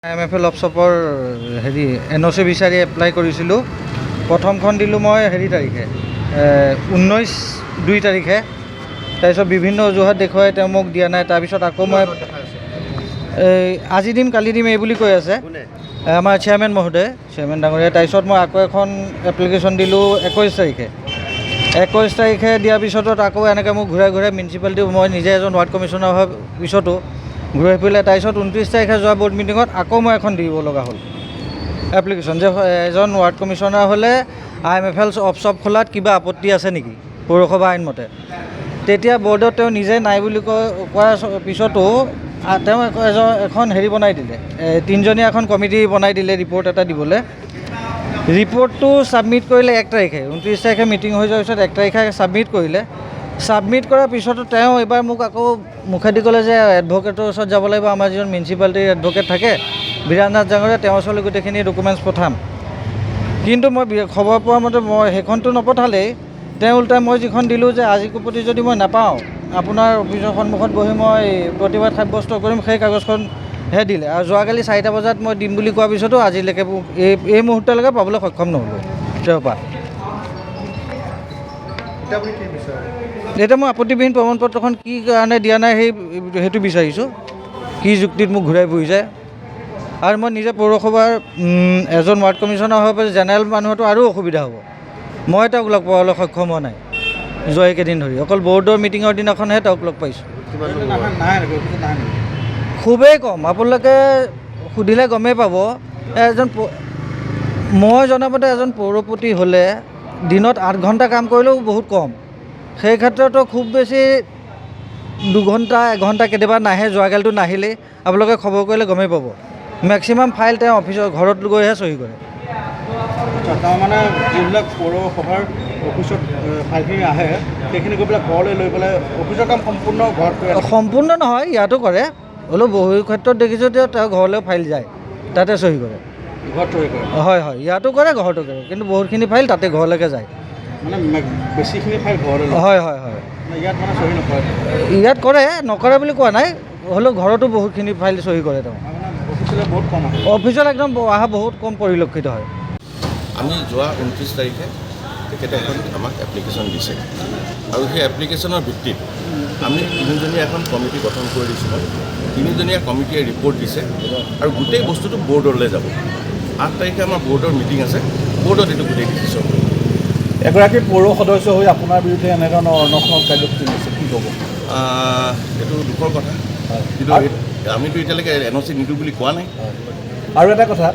IMFL অফচপৰ হেৰি NOC বিচাৰি apply কৰিছিলোঁ। প্ৰথমখন দিলোঁ মই তাৰিখে 19/2 তাৰিখে। তাৰপিছত বিভিন্ন অজুহাত দেখুৱাই তেওঁ মোক দিয়া নাই। তাৰপিছত আকৌ মই আজি দিম কালি দিম এই বুলি কৈ আছে আমাৰ চেয়াৰমেন মহোদয়, চেয়াৰমেন ডাঙৰীয়া। তাৰপিছত মই আকৌ এখন এপ্লিকেশ্যন দিলোঁ 21 তাৰিখে। 21 তাৰিখে দিয়াৰ পিছতো আকৌ এনেকৈ মোক ঘূৰাই মিউনিচিপালিটি, মই নিজে এজন ৱাৰ্ড কমিশ্যনাৰ হোৱাৰ পিছতো ঘূৰাই ফুৰিলে। তাৰপিছত 29 তাৰিখে যোৱা বৰ্ড মিটিঙত আকৌ মই এখন দিব লগা হ'ল এপ্লিকেশ্যন, যে এজন ৱাৰ্ড কমিশ্যনাৰ হ'লে IMFL অফচপ খোলাত কিবা আপত্তি আছে নেকি পৌৰসভা আইনমতে। তেতিয়া বৰ্ডত তেওঁ নিজে নাই বুলি কোৱাৰ পিছতো তেওঁ এখন হেৰি বনাই দিলে, 3জনীয়া এখন কমিটি বনাই দিলে ৰিপৰ্ট এটা দিবলৈ। ৰিপৰ্টটো ছাবমিট কৰিলে 1 তাৰিখে, 29 তাৰিখে মিটিং হৈ যোৱাৰ পিছত 1 তাৰিখে ছাবমিট কৰিলে। ছাবমিট কৰাৰ পিছতো তেওঁ এইবাৰ মোক আকৌ মুখেদি ক'লে যে এডভকেটৰ ওচৰত যাব লাগিব, আমাৰ যিজন মিউনিচিপালিটিৰ এডভকেট থাকে বিৰাজনাথ ডাঙৰীয়া, তেওঁৰ ওচৰলৈ গোটেইখিনি ডকুমেণ্টছ পঠাম। কিন্তু মই খবৰ পোৱা মতে মই সেইখনটো নপঠালেই, তেওঁ ওলটাই মই যিখন দিলোঁ যে আজি প্ৰতি যদি মই নাপাওঁ আপোনাৰ অফিচৰ সন্মুখত বহি মই প্ৰতিবাদ সাব্যস্ত কৰিম, সেই কাগজখনহে দিলে। আৰু যোৱাকালি 4টা বজাত মই দিম বুলি কোৱাৰ পিছতো আজিলৈকে এই মুহূৰ্তলৈকে পাবলৈ সক্ষম নহ'লোঁ তেওঁৰ পৰা। এতিয়া মই আপত্তিবিহীন প্ৰমাণপত্ৰখন কি কাৰণে দিয়া নাই সেইটো বিচাৰিছোঁ, কি যুক্তিত মোক ঘূৰাই ফুৰিছে। আৰু মই নিজে পৌৰসভাৰ এজন ৱাৰ্ড কমিশ্যনাৰ হোৱাৰ পাছত জেনেৰেল মানুহতো আৰু অসুবিধা হ'ব। মই তেওঁক লগ পাবলৈ সক্ষম হোৱা নাই যোৱা এইকেইদিন ধৰি, অকল বৰ্ডৰ মিটিঙৰ দিনাখনহে তেওঁক লগ পাইছোঁ। খুবেই কম, আপোনালোকে সুধিলে গমেই পাব। মই জনামতে এজন পৌৰপতি হ'লে দিনত 8 ঘণ্টা কাম কৰিলেও বহুত কম, সেই ক্ষেত্ৰতো খুব বেছি 2 ঘণ্টা 1 ঘণ্টা কেতিয়াবা নাহে, যোৱাকালিতো নাহিলেই। আপোনালোকে খবৰ কৰিলে গমেই পাব। মেক্সিমাম ফাইল তেওঁ অফিচৰ ঘৰত গৈহে চহী কৰে। তাৰমানে যিবিলাক পৌৰসভাৰ অফিচত ফাইলখিনি আহে সেইখিনি গৈ পেলাই ঘৰলৈ লৈ পেলাই অফিচৰ কাম সম্পূৰ্ণ ঘৰত কৰে। সম্পূৰ্ণ নহয়, ইয়াতো কৰে, হ'লেও বহু ক্ষেত্ৰত দেখিছোঁ যে তেওঁ ঘৰলৈ ফাইল যায়, তাতে চহী কৰে। ঘৰত চহী কৰে? হয়, ইয়াতো কৰে ঘৰতো কৰে, কিন্তু বহুতখিনি ফাইল তাতে ঘৰলৈকে যায়। মানে বেছিখিনি ফাইল ঘৰলৈ? হয়। ইয়াত মানে চহী নকৰে? ইয়াত কৰে, নকৰে বুলি কোৱা নাই, হ'লেও ঘৰতো বহুতখিনি ফাইল চহী কৰে তেওঁ। অফিচলৈ বহুত কম আহে? অফিচত একদম অহা বহুত কম পৰিলক্ষিত হয়। আমি যোৱা 29 তাৰিখে তেখেতে এখন আমাক এপ্লিকেশ্যন দিছে, আৰু সেই এপ্লিকেশ্যনৰ ভিত্তিত আমি 3জনীয়া এখন কমিটি গঠন কৰি দিছিলোঁ। 3জনীয়া কমিটিয়ে ৰিপৰ্ট দিছে আৰু গোটেই বস্তুটো বৰ্ডলৈ যাব। 8 তাৰিখে আমাৰ বৰ্ডৰ মিটিং আছে, বৰ্ডত এইটো গোটেই ডিচিশ্যন। এগৰাকী পৌৰ সদস্য হৈ আপোনাৰ বিৰুদ্ধে এনেধৰণৰ অনশন কাৰ্যসূচী লৈছে, কি ক'ব? এইটো দুখৰ কথা, কিন্তু আমিতো এতিয়ালৈকে NOC নিদিওঁ বুলি কোৱা নাই। আৰু এটা কথা,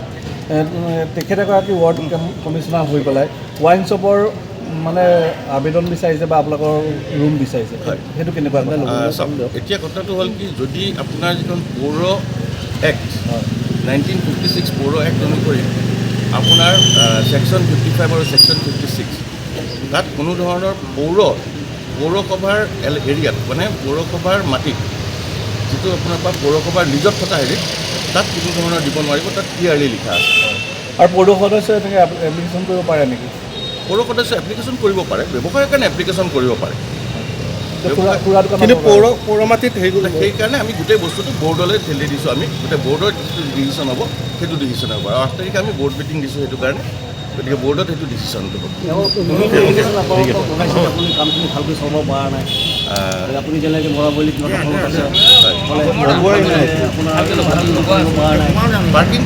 তেখেত এগৰাকী ৱাৰ্ড কমিশ্যনাৰ হৈ পেলাই ৱাইন শ্বপৰ মানে আবেদন বিচাৰিছে বা আপোনালোকৰ ৰুম বিচাৰিছে, সেইটো কেনেকুৱা? এতিয়া কথাটো হ'ল কি, যদি আপোনাৰ যিখন পৌৰ এক্ট 1956 পৌৰ এক্ট অনুসৰি আপোনাৰ ছেকশ্যন 55 আৰু ছেকশ্যন 56, তাত কোনো ধৰণৰ পৌৰসভাৰ এৰিয়াত, মানে পৌৰসভাৰ মাটিত যিটো আপোনাৰ পৰা পৌৰসভাৰ লিজত থকা হেৰিত তাত কোনো ধৰণৰ দিব নোৱাৰিব, তাত ক্লিয়াৰলি লিখা আছে। আৰু পৌৰ সদস্যই এনেকৈ এপ্লিকেশ্যন কৰিব পাৰে নেকি? পৌৰ সদস্য এপ্লিকেশ্যন কৰিব পাৰে, ব্যৱসায়ৰ কাৰণে এপ্লিকেশ্যন কৰিব পাৰে, কিন্তু পৌৰ মাটিত সেইকাৰণে আমি গোটেই বস্তুটো বৰ্ডলৈ ঠেলি দিছোঁ। আমি গোটেই বৰ্ডৰ যিটো ডিচিশ্যন হ'ব সেইটো ডিচিশ্যন হ'ব, আৰু 8 তাৰিখে আমি বৰ্ড মিটিং দিছোঁ সেইটো কাৰণে, গতিকে বৰ্ডত সেইটো ডিচিশ্যনটো হ'ব। কামখিনি ভালকৈ চলাব পৰা নাই, আপুনি যেনেকৈ মৰাবলী পাৰ্কিং